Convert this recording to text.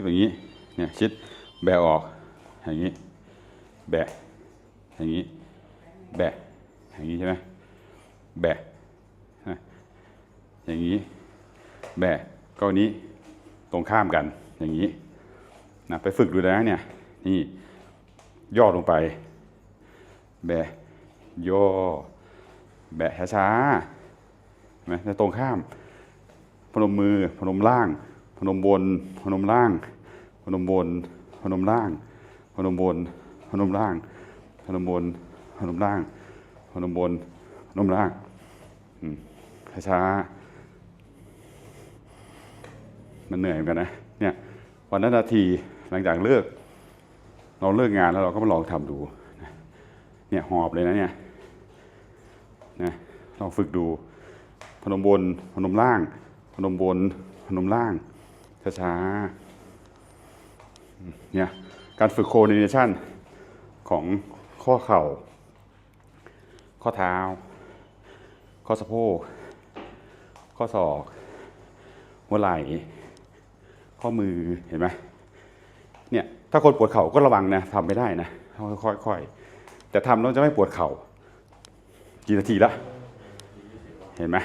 คืออย่างนี้เนี่ยชิดแบะออกอย่างนี้แบะอย่างนี้แบะอย่างนี้ใช่ไหมแบะอย่างนี้แบะก็นี้ตรงข้ามกันอย่างนี้นะไปฝึกดูนะเนี่ยนี่ย่อลงไปแบะย่อแบะช้าๆเห็นไหมในตรงข้ามพนมมือพนมล่างพนมบนพนมล่างพนมบนพนมล่างพนมบนพนมล่างพนมบนพนมล่างพนมบนพนมล่างช้ามันเหนื่อยเหมือนกันนะเนี่ยวันนั้นนาทีหลังจากเราเลิกงานแล้วเราก็มาลองทำดูเนี่ยหอบเลยนะเนี่ยนะลองฝึกดูพนมบนพนมล่างพนมบนพนมล่างช้าๆเนี่ยการฝึกโคดิเนชันของข้อเข่าข้อเท้าข้อสะโพกข้อศอกหัวไหล่ข้อมือเห็นไหมเนี่ยถ้าคนปวดเข่าก็ระวังนะทำไม่ได้นะค่อยๆแต่ทำแล้วจะไม่ปวดเข่ากี่นาทีละเห็นไหม